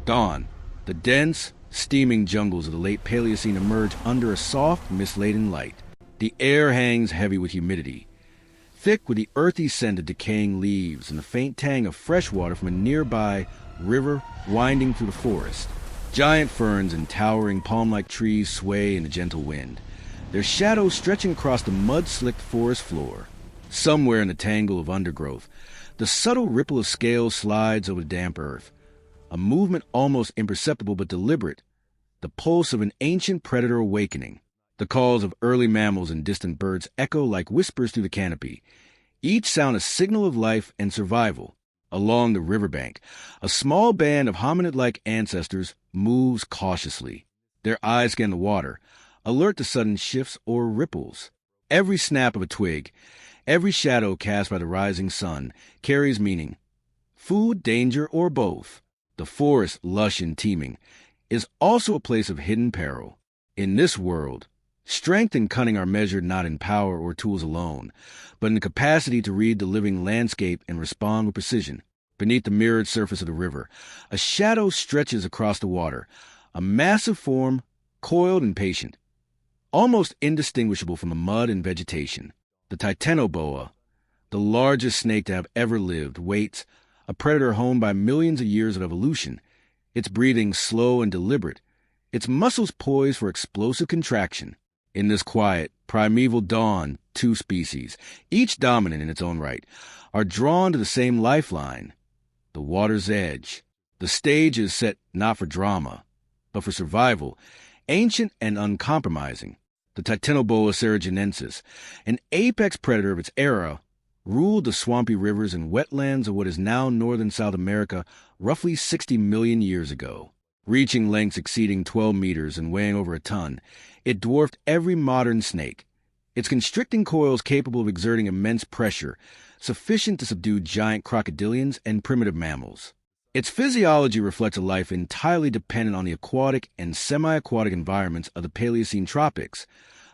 Dawn. The dense, steaming jungles of the late Paleocene emerge under a soft, mist-laden light. The air hangs heavy with humidity, thick with the earthy scent of decaying leaves and the faint tang of fresh water from a nearby river winding through the forest. Giant ferns and towering palm-like trees sway in the gentle wind, their shadows stretching across the mud-slicked forest floor. Somewhere in the tangle of undergrowth, the subtle ripple of scales slides over the damp earth, a movement almost imperceptible but deliberate, the pulse of an ancient predator awakening. The calls of early mammals and distant birds echo like whispers through the canopy, each sound a signal of life and survival. Along the riverbank, a small band of hominid-like ancestors moves cautiously. Their eyes scan the water, alert to sudden shifts or ripples. Every snap of a twig, every shadow cast by the rising sun, carries meaning. Food, danger, or both. The forest, lush and teeming, is also a place of hidden peril. In this world, strength and cunning are measured not in power or tools alone, but in the capacity to read the living landscape and respond with precision. Beneath the mirrored surface of the river, a shadow stretches across the water, a massive form, coiled and patient, almost indistinguishable from the mud and vegetation. The Titanoboa, the largest snake to have ever lived, waits, a predator honed by millions of years of evolution, its breathing slow and deliberate, its muscles poised for explosive contraction. In this quiet, primeval dawn, two species, each dominant in its own right, are drawn to the same lifeline, the water's edge. The stage is set not for drama, but for survival, ancient and uncompromising. The Titanoboa cerriginensis, an apex predator of its era, ruled the swampy rivers and wetlands of what is now northern South America roughly 60 million years ago. Reaching lengths exceeding 12 meters and weighing over a ton, it dwarfed every modern snake, its constricting coils capable of exerting immense pressure, sufficient to subdue giant crocodilians and primitive mammals. Its physiology reflects a life entirely dependent on the aquatic and semi-aquatic environments of the Paleocene tropics,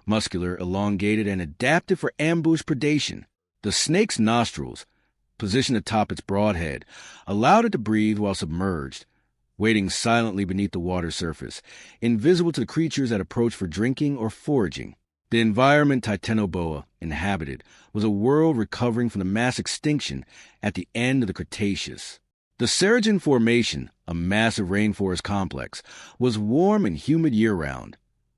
muscular, elongated, and adapted for ambush predation. The snake's nostrils, positioned atop its broad head, allowed it to breathe while submerged, waiting silently beneath the water's surface, invisible to the creatures that approach for drinking or foraging. The environment Titanoboa inhabited was a world recovering from the mass extinction at the end of the Cretaceous. The Cerrigen Formation, a massive rainforest complex, was warm and humid year-round,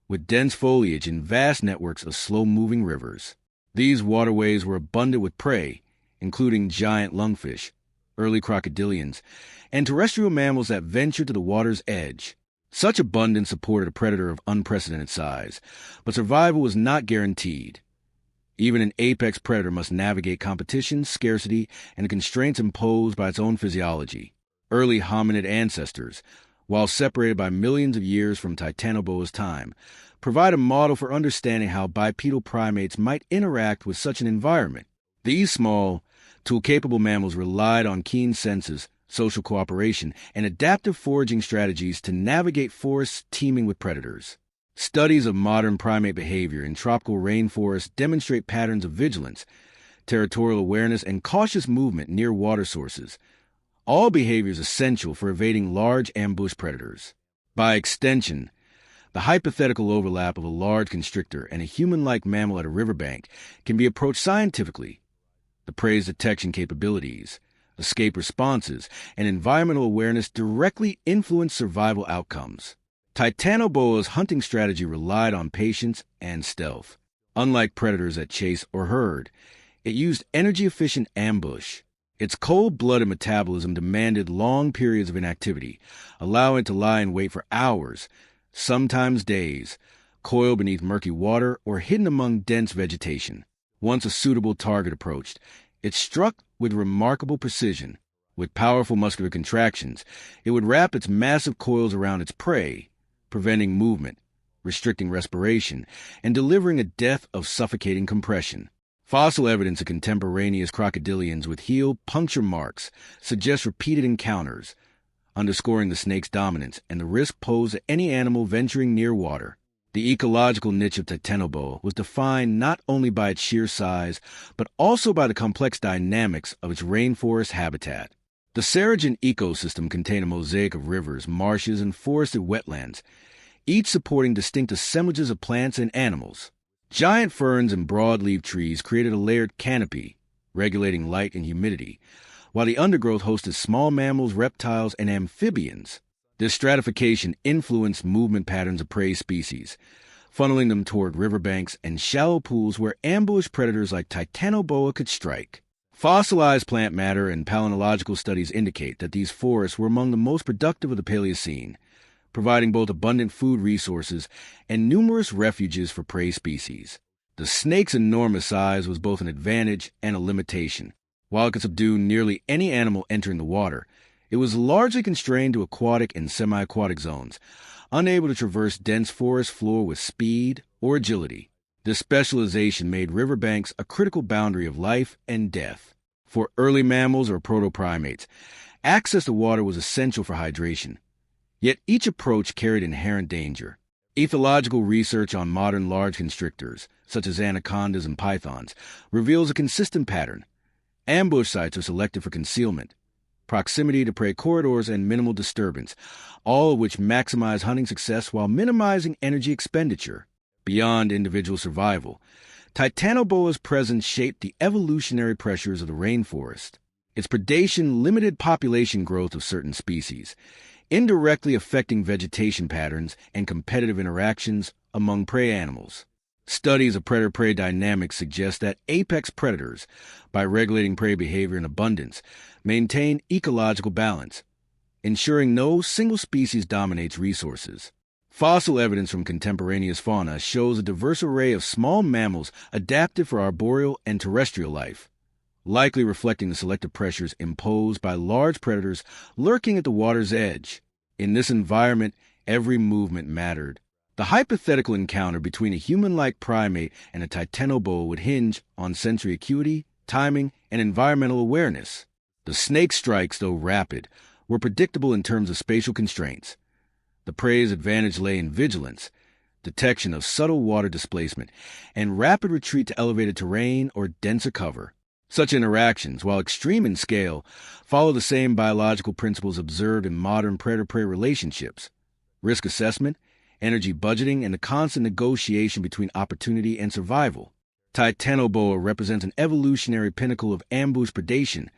with dense foliage and vast networks of slow-moving rivers. These waterways were abundant with prey, including giant lungfish, early crocodilians, and terrestrial mammals that ventured to the water's edge. Such abundance supported a predator of unprecedented size, but survival was not guaranteed. Even an apex predator must navigate competition, scarcity, and the constraints imposed by its own physiology. Early hominid ancestors, while separated by millions of years from Titanoboa's time, provide a model for understanding how bipedal primates might interact with such an environment. These small, tool-capable mammals relied on keen senses, social cooperation, and adaptive foraging strategies to navigate forests teeming with predators. Studies of modern primate behavior in tropical rainforests demonstrate patterns of vigilance, territorial awareness, and cautious movement near water sources, all behaviors essential for evading large ambush predators. By extension, the hypothetical overlap of a large constrictor and a human-like mammal at a riverbank can be approached scientifically. The prey's detection capabilities, escape responses, and environmental awareness directly influence survival outcomes. Titanoboa's hunting strategy relied on patience and stealth. Unlike predators that chase or herd, it used energy-efficient ambush. Its cold-blooded metabolism demanded long periods of inactivity, allowing it to lie in wait for hours, sometimes days, coiled beneath murky water or hidden among dense vegetation. Once a suitable target approached, it struck with remarkable precision. With powerful muscular contractions, it would wrap its massive coils around its prey, preventing movement, restricting respiration, and delivering a death of suffocating compression. Fossil evidence of contemporaneous crocodilians with heel puncture marks suggests repeated encounters, underscoring the snake's dominance and the risk posed to any animal venturing near water. The ecological niche of Titanoboa was defined not only by its sheer size, but also by the complex dynamics of its rainforest habitat. The Saragen ecosystem contained a mosaic of rivers, marshes, and forested wetlands, each supporting distinct assemblages of plants and animals. Giant ferns and broadleaf trees created a layered canopy, regulating light and humidity, while the undergrowth hosted small mammals, reptiles, and amphibians. This stratification influenced movement patterns of prey species, funneling them toward riverbanks and shallow pools where ambush predators like Titanoboa could strike. Fossilized plant matter and palynological studies indicate that these forests were among the most productive of the Paleocene, providing both abundant food resources and numerous refuges for prey species. The snake's enormous size was both an advantage and a limitation. While it could subdue nearly any animal entering the water, it was largely constrained to aquatic and semi-aquatic zones, unable to traverse dense forest floor with speed or agility. This specialization made riverbanks a critical boundary of life and death. For early mammals or proto-primates, access to water was essential for hydration. Yet each approach carried inherent danger. Ethological research on modern large constrictors, such as anacondas and pythons, reveals a consistent pattern. Ambush sites are selected for concealment, proximity to prey corridors, and minimal disturbance, all of which maximize hunting success while minimizing energy expenditure. Beyond individual survival, Titanoboa's presence shaped the evolutionary pressures of the rainforest. Its predation limited population growth of certain species, indirectly affecting vegetation patterns and competitive interactions among prey animals. Studies of predator-prey dynamics suggest that apex predators, by regulating prey behavior and abundance, maintain ecological balance, ensuring no single species dominates resources. Fossil evidence from contemporaneous fauna shows a diverse array of small mammals adapted for arboreal and terrestrial life, likely reflecting the selective pressures imposed by large predators lurking at the water's edge. In this environment, every movement mattered. The hypothetical encounter between a human-like primate and a Titanoboa would hinge on sensory acuity, timing, and environmental awareness. The snake strikes, though rapid, were predictable in terms of spatial constraints. The prey's advantage lay in vigilance, detection of subtle water displacement, and rapid retreat to elevated terrain or denser cover. Such interactions, while extreme in scale, follow the same biological principles observed in modern predator-prey relationships: risk assessment, energy budgeting, and the constant negotiation between opportunity and survival. Titanoboa represents an evolutionary pinnacle of ambush predation,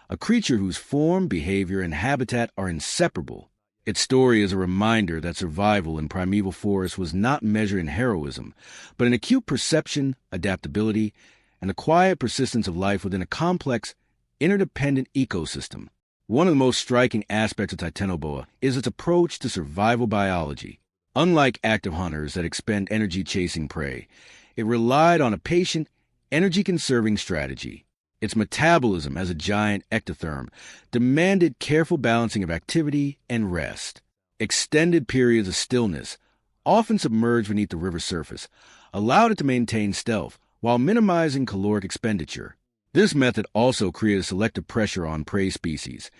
a creature whose form, behavior, and habitat are inseparable. Its story is a reminder that survival in primeval forests was not measured in heroism, but in acute perception, adaptability, and the quiet persistence of life within a complex, interdependent ecosystem. One of the most striking aspects of Titanoboa is its approach to survival biology. Unlike active hunters that expend energy chasing prey, it relied on a patient, energy-conserving strategy. Its metabolism as a giant ectotherm demanded careful balancing of activity and rest. Extended periods of stillness, often submerged beneath the river surface, allowed it to maintain stealth while minimizing caloric expenditure. This method also created selective pressure on prey species,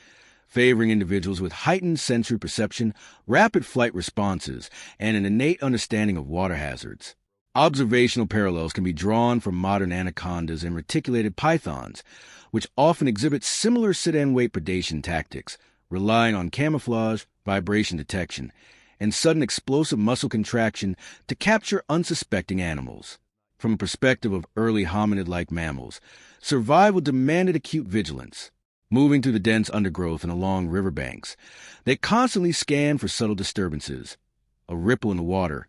favoring individuals with heightened sensory perception, rapid flight responses, and an innate understanding of water hazards. Observational parallels can be drawn from modern anacondas and reticulated pythons, which often exhibit similar sit-and-wait predation tactics, relying on camouflage, vibration detection, and sudden explosive muscle contraction to capture unsuspecting animals. From a perspective of early hominid-like mammals, survival demanded acute vigilance. Moving through the dense undergrowth and along riverbanks, they constantly scanned for subtle disturbances: a ripple in the water,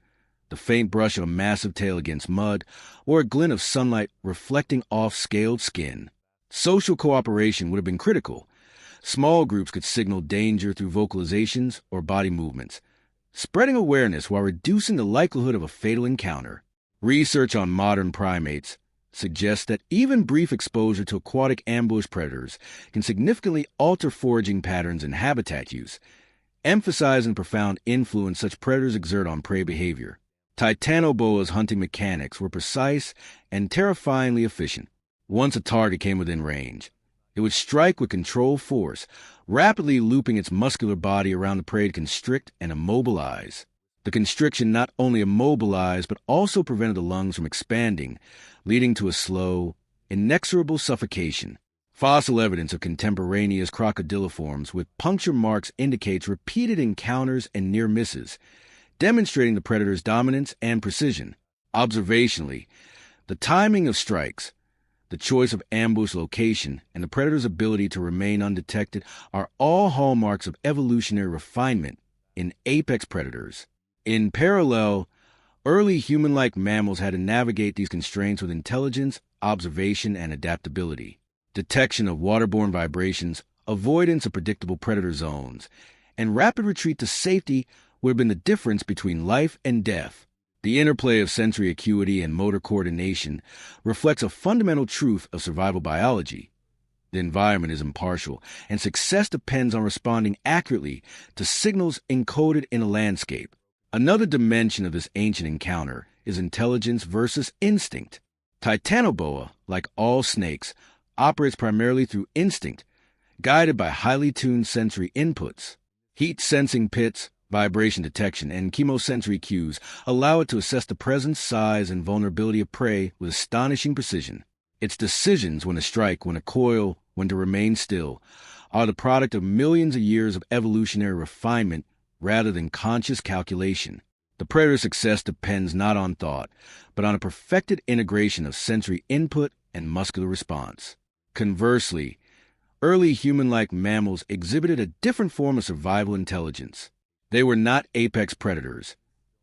the faint brush of a massive tail against mud, or a glint of sunlight reflecting off scaled skin. Social cooperation would have been critical. Small groups could signal danger through vocalizations or body movements, spreading awareness while reducing the likelihood of a fatal encounter. Research on modern primates suggests that even brief exposure to aquatic ambush predators can significantly alter foraging patterns and habitat use, emphasizing the profound influence such predators exert on prey behavior. Titanoboa's hunting mechanics were precise and terrifyingly efficient. Once a target came within range, it would strike with controlled force, rapidly looping its muscular body around the prey to constrict and immobilize. The constriction not only immobilized but also prevented the lungs from expanding, leading to a slow, inexorable suffocation. Fossil evidence of contemporaneous crocodiliforms with puncture marks indicates repeated encounters and near misses, demonstrating the predator's dominance and precision. Observationally, the timing of strikes, the choice of ambush location, and the predator's ability to remain undetected are all hallmarks of evolutionary refinement in apex predators. In parallel, early human-like mammals had to navigate these constraints with intelligence, observation, and adaptability. Detection of waterborne vibrations, avoidance of predictable predator zones, and rapid retreat to safety would have been the difference between life and death. The interplay of sensory acuity and motor coordination reflects a fundamental truth of survival biology. The environment is impartial, and success depends on responding accurately to signals encoded in a landscape. Another dimension of this ancient encounter is intelligence versus instinct. Titanoboa, like all snakes, operates primarily through instinct, guided by highly tuned sensory inputs. Heat-sensing pits, vibration detection, and chemosensory cues allow it to assess the presence, size, and vulnerability of prey with astonishing precision. Its decisions when to strike, when to coil, when to remain still, are the product of millions of years of evolutionary refinement rather than conscious calculation. The predator's success depends not on thought, but on a perfected integration of sensory input and muscular response. Conversely, early human-like mammals exhibited a different form of survival intelligence. They were not apex predators,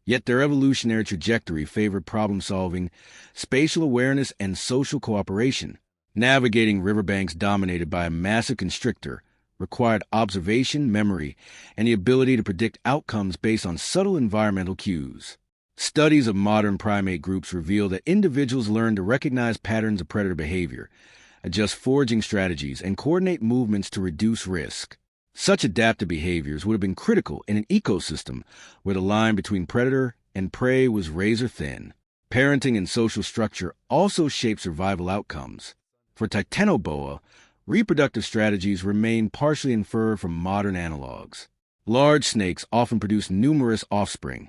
yet their evolutionary trajectory favored problem-solving, spatial awareness, and social cooperation. Navigating riverbanks dominated by a massive constrictor required observation, memory, and the ability to predict outcomes based on subtle environmental cues. Studies of modern primate groups reveal that individuals learn to recognize patterns of predator behavior, adjust foraging strategies, and coordinate movements to reduce risk. Such adaptive behaviors would have been critical in an ecosystem where the line between predator and prey was razor-thin. Parenting and social structure also shape survival outcomes. For Titanoboa, reproductive strategies remain partially inferred from modern analogs. Large snakes often produce numerous offspring,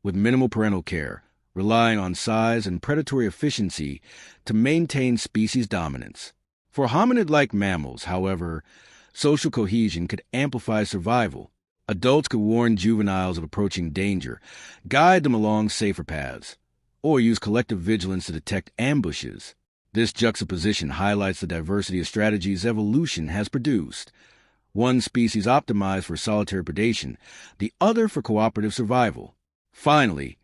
with minimal parental care, relying on size and predatory efficiency to maintain species dominance. For hominid-like mammals, however, social cohesion could amplify survival. Adults could warn juveniles of approaching danger, guide them along safer paths, or use collective vigilance to detect ambushes. This juxtaposition highlights the diversity of strategies evolution has produced. One species optimized for solitary predation, the other for cooperative survival. Finally,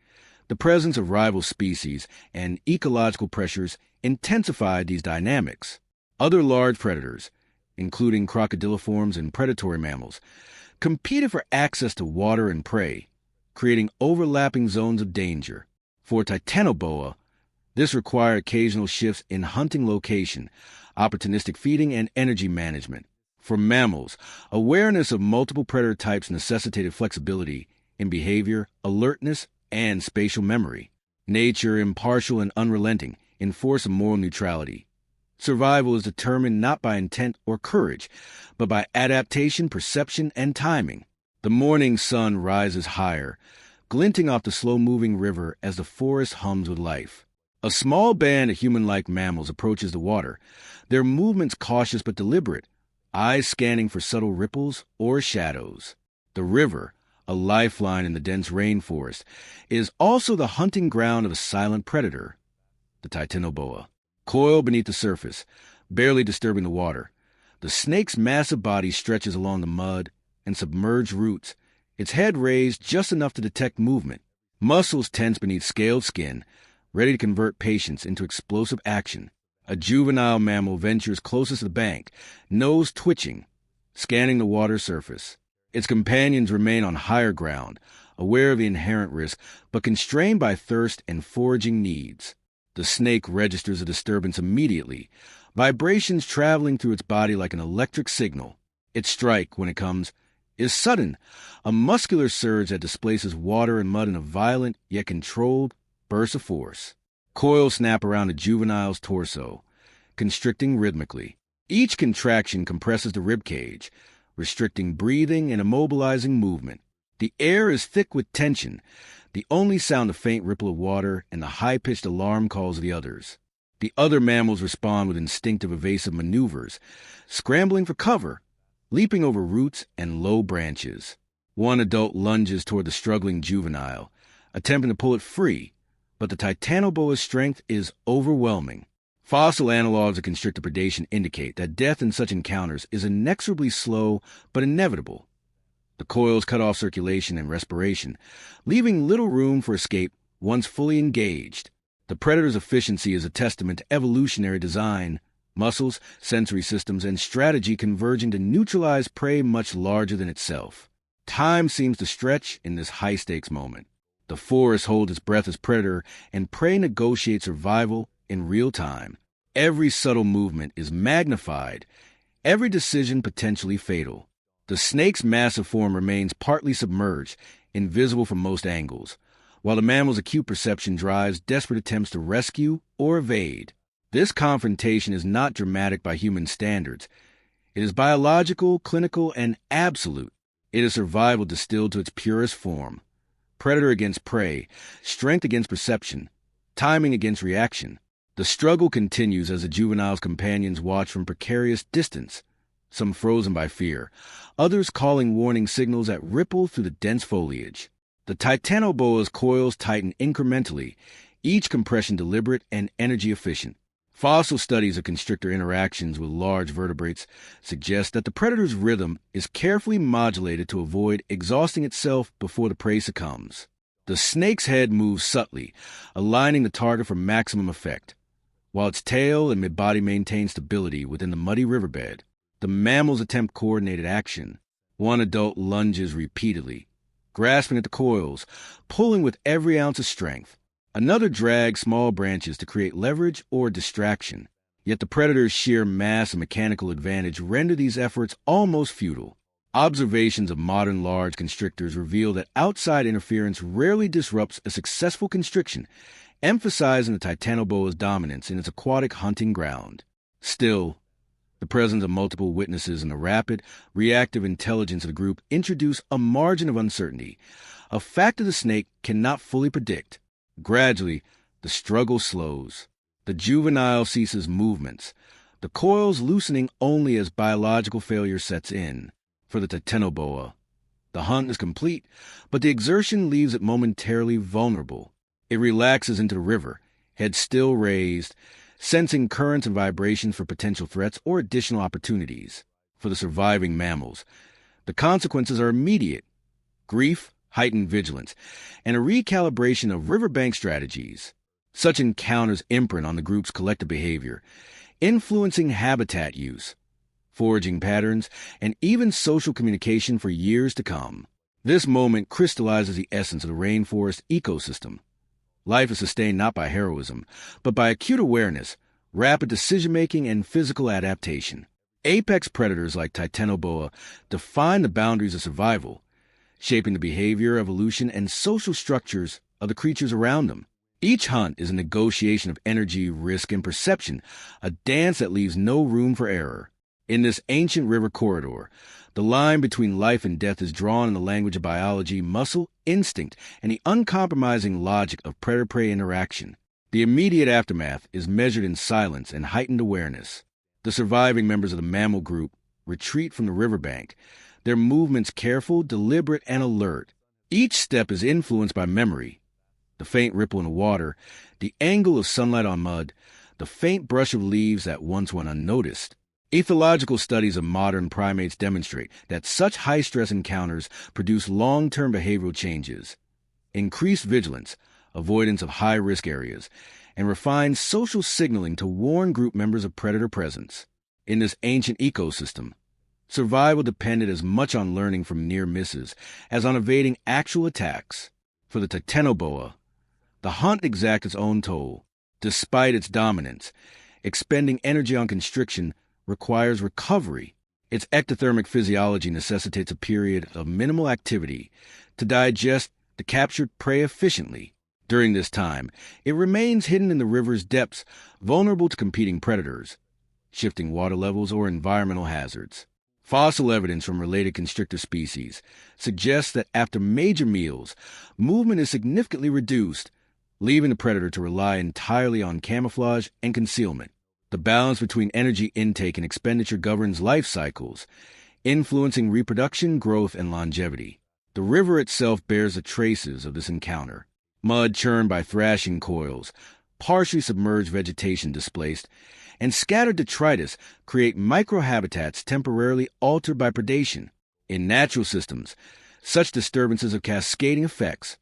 the presence of rival species and ecological pressures intensified these dynamics. Other large predators, including crocodiliforms and predatory mammals, competed for access to water and prey, creating overlapping zones of danger. For Titanoboa, this required occasional shifts in hunting location, opportunistic feeding, and energy management. For mammals, awareness of multiple predator types necessitated flexibility in behavior, alertness, and spatial memory. Nature, impartial and unrelenting, enforced a moral neutrality. Survival is determined not by intent or courage, but by adaptation, perception, and timing. The morning sun rises higher, glinting off the slow-moving river as the forest hums with life. A small band of human-like mammals approaches the water, their movements cautious but deliberate, eyes scanning for subtle ripples or shadows. The river, a lifeline in the dense rainforest, is also the hunting ground of a silent predator, the Titanoboa. Coiled beneath the surface, barely disturbing the water, the snake's massive body stretches along the mud and submerged roots, its head raised just enough to detect movement. Muscles tense beneath scaled skin, ready to convert patience into explosive action. A juvenile mammal ventures closest to the bank, nose twitching, scanning the water's surface. Its companions remain on higher ground, aware of the inherent risk, but constrained by thirst and foraging needs. The snake registers a disturbance immediately, vibrations traveling through its body like an electric signal. Its strike, when it comes, is sudden, a muscular surge that displaces water and mud in a violent yet controlled burst of force. Coils snap around the juvenile's torso, constricting rhythmically. Each contraction compresses the ribcage, restricting breathing and immobilizing movement. The air is thick with tension, the only sound a faint ripple of water and the high-pitched alarm calls of the others. The other mammals respond with instinctive evasive maneuvers, scrambling for cover, leaping over roots and low branches. One adult lunges toward the struggling juvenile, attempting to pull it free, but the Titanoboa's strength is overwhelming. Fossil analogs of constrictor predation indicate that death in such encounters is inexorably slow but inevitable. The coils cut off circulation and respiration, leaving little room for escape once fully engaged. The predator's efficiency is a testament to evolutionary design, muscles, sensory systems, and strategy converging to neutralize prey much larger than itself. Time seems to stretch in this high-stakes moment. The forest holds its breath as predator, and prey negotiate survival in real time. Every subtle movement is magnified, every decision potentially fatal. The snake's massive form remains partly submerged, invisible from most angles, while the mammal's acute perception drives desperate attempts to rescue or evade. This confrontation is not dramatic by human standards. It is biological, clinical, and absolute. It is survival distilled to its purest form. Predator against prey, strength against perception, timing against reaction. The struggle continues as the juvenile's companions watch from precarious distance, some frozen by fear, others calling warning signals that ripple through the dense foliage. The Titanoboa's coils tighten incrementally, each compression deliberate and energy efficient. Fossil studies of constrictor interactions with large vertebrates suggest that the predator's rhythm is carefully modulated to avoid exhausting itself before the prey succumbs. The snake's head moves subtly, aligning the target for maximum effect, while its tail and mid-body maintain stability within the muddy riverbed. The mammals attempt coordinated action. One adult lunges repeatedly, grasping at the coils, pulling with every ounce of strength. Another drags small branches to create leverage or distraction. Yet the predator's sheer mass and mechanical advantage render these efforts almost futile. Observations of modern large constrictors reveal that outside interference rarely disrupts a successful constriction, emphasizing the Titanoboa's dominance in its aquatic hunting ground. Still, the presence of multiple witnesses and the rapid, reactive intelligence of the group introduce a margin of uncertainty, a factor the snake cannot fully predict. Gradually, the struggle slows. The juvenile ceases movements, the coils loosening only as biological failure sets in. For the Titanoboa, the hunt is complete, but the exertion leaves it momentarily vulnerable. It relaxes into the river, head still raised, sensing currents and vibrations for potential threats or additional opportunities. For the surviving mammals, the consequences are immediate: grief, heightened vigilance, and a recalibration of riverbank strategies. Such encounters imprint on the group's collective behavior, influencing habitat use, foraging patterns, and even social communication for years to come. This moment crystallizes the essence of the rainforest ecosystem. Life is sustained not by heroism, but by acute awareness, rapid decision-making, and physical adaptation. Apex predators like Titanoboa define the boundaries of survival, shaping the behavior, evolution, and social structures of the creatures around them. Each hunt is a negotiation of energy, risk, and perception, a dance that leaves no room for error. In this ancient river corridor, the line between life and death is drawn in the language of biology, muscle, instinct, and the uncompromising logic of predator-prey interaction. The immediate aftermath is measured in silence and heightened awareness. The surviving members of the mammal group retreat from the riverbank, their movements careful, deliberate, and alert. Each step is influenced by memory: the faint ripple in the water, the angle of sunlight on mud, the faint brush of leaves that once went unnoticed. Ethological studies of modern primates demonstrate that such high-stress encounters produce long-term behavioral changes: increased vigilance, avoidance of high-risk areas, and refined social signaling to warn group members of predator presence. In this ancient ecosystem, survival depended as much on learning from near misses as on evading actual attacks. For the Titanoboa, the hunt exacts its own toll. Despite its dominance, expending energy on constriction requires recovery. Its ectothermic physiology necessitates a period of minimal activity to digest the captured prey efficiently. During this time, it remains hidden in the river's depths, vulnerable to competing predators, shifting water levels, or environmental hazards. Fossil evidence from related constrictor species suggests that after major meals, movement is significantly reduced, leaving the predator to rely entirely on camouflage and concealment. The balance between energy intake and expenditure governs life cycles, influencing reproduction, growth, and longevity. The river itself bears the traces of this encounter. Mud churned by thrashing coils, partially submerged vegetation displaced, and scattered detritus create microhabitats temporarily altered by predation. In natural systems, such disturbances have cascading effects.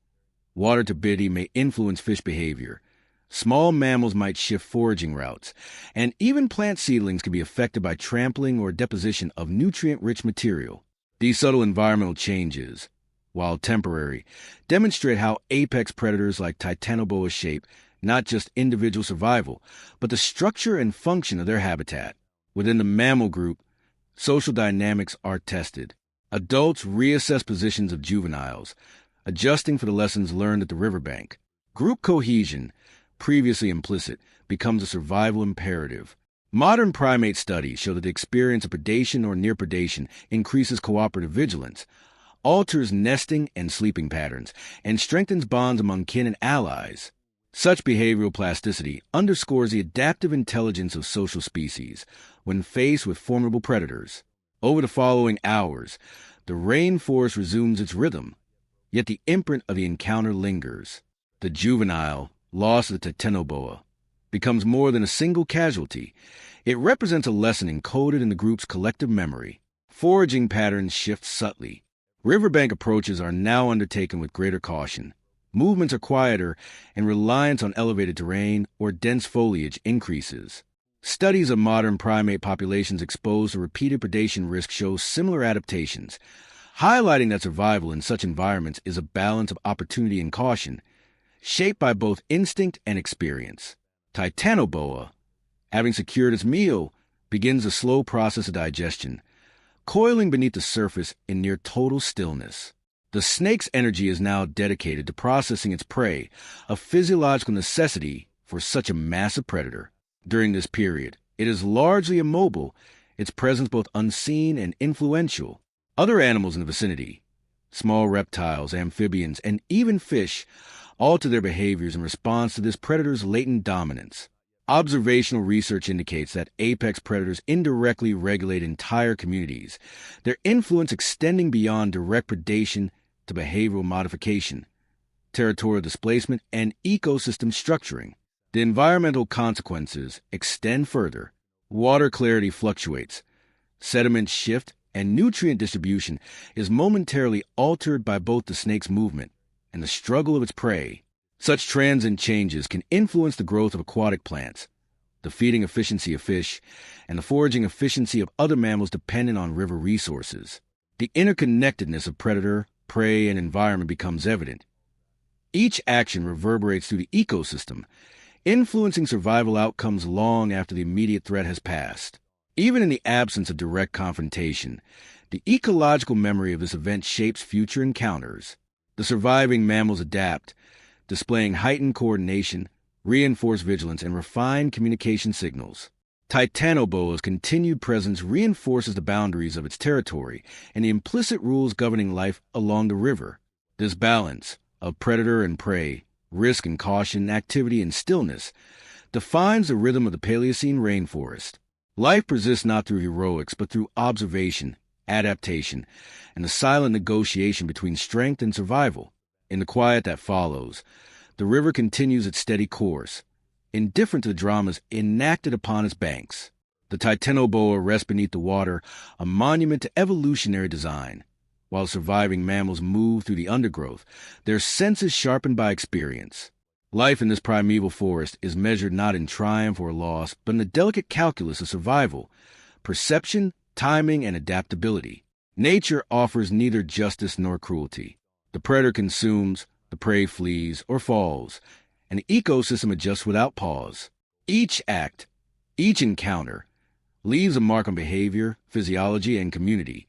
Water turbidity may influence fish behavior. Small mammals might shift foraging routes, and even plant seedlings can be affected by trampling or deposition of nutrient-rich material. These subtle environmental changes, while temporary, demonstrate how apex predators like Titanoboa shape not just individual survival, but the structure and function of their habitat. Within the mammal group, social dynamics are tested. Adults reassess positions of juveniles, adjusting for the lessons learned at the riverbank. Group cohesion, previously implicit, becomes a survival imperative. Modern primate studies show that the experience of predation or near predation increases cooperative vigilance, alters nesting and sleeping patterns, and strengthens bonds among kin and allies. Such behavioral plasticity underscores the adaptive intelligence of social species when faced with formidable predators. Over the following hours, the rainforest resumes its rhythm, yet the imprint of the encounter lingers. The juvenile, lost to the Titanoboa, becomes more than a single casualty. It represents a lesson encoded in the group's collective memory. Foraging patterns shift subtly. Riverbank approaches are now undertaken with greater caution. Movements are quieter, and reliance on elevated terrain or dense foliage increases. Studies of modern primate populations exposed to repeated predation risk show similar adaptations, highlighting that survival in such environments is a balance of opportunity and caution, shaped by both instinct and experience. Titanoboa, having secured its meal, begins a slow process of digestion, coiling beneath the surface in near total stillness. The snake's energy is now dedicated to processing its prey, a physiological necessity for such a massive predator. During this period, it is largely immobile, its presence both unseen and influential. Other animals in the vicinity, small reptiles, amphibians, and even fish, alter their behaviors in response to this predator's latent dominance. Observational research indicates that apex predators indirectly regulate entire communities, their influence extending beyond direct predation to behavioral modification, territorial displacement, and ecosystem structuring. The environmental consequences extend further. Water clarity fluctuates, sediments shift, and nutrient distribution is momentarily altered by both the snake's movement and the struggle of its prey. Such transient changes can influence the growth of aquatic plants, the feeding efficiency of fish, and the foraging efficiency of other mammals dependent on river resources. The interconnectedness of predator, prey, and environment becomes evident. Each action reverberates through the ecosystem, influencing survival outcomes long after the immediate threat has passed. Even in the absence of direct confrontation, the ecological memory of this event shapes future encounters. The surviving mammals adapt, displaying heightened coordination, reinforced vigilance, and refined communication signals. Titanoboa's continued presence reinforces the boundaries of its territory and the implicit rules governing life along the river. This balance of predator and prey, risk and caution, activity and stillness, defines the rhythm of the Paleocene rainforest. Life persists not through heroics, but through observation, adaptation, and the silent negotiation between strength and survival. In the quiet that follows, the river continues its steady course, indifferent to the dramas enacted upon its banks. The Titanoboa rests beneath the water, a monument to evolutionary design. While surviving mammals move through the undergrowth, their senses sharpened by experience. Life in this primeval forest is measured not in triumph or loss, but in the delicate calculus of survival, perception, timing, and adaptability. Nature offers neither justice nor cruelty. The predator consumes, the prey flees or falls, and the ecosystem adjusts without pause. Each act, each encounter, leaves a mark on behavior, physiology, and community,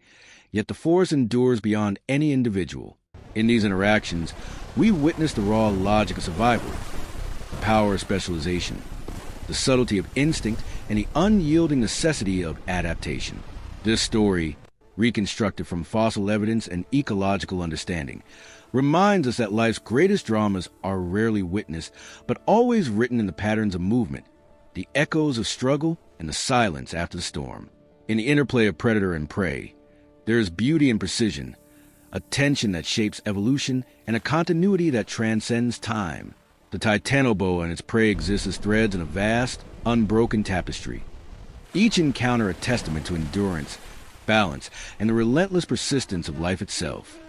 yet the forest endures beyond any individual. In these interactions, we witness the raw logic of survival, the power of specialization, the subtlety of instinct, and the unyielding necessity of adaptation. This story, reconstructed from fossil evidence and ecological understanding, reminds us that life's greatest dramas are rarely witnessed, but always written in the patterns of movement, the echoes of struggle, and the silence after the storm. In the interplay of predator and prey, there is beauty and precision, a tension that shapes evolution, and a continuity that transcends time. The Titanoboa and its prey exist as threads in a vast, unbroken tapestry. Each encounter a testament to endurance, balance, and the relentless persistence of life itself.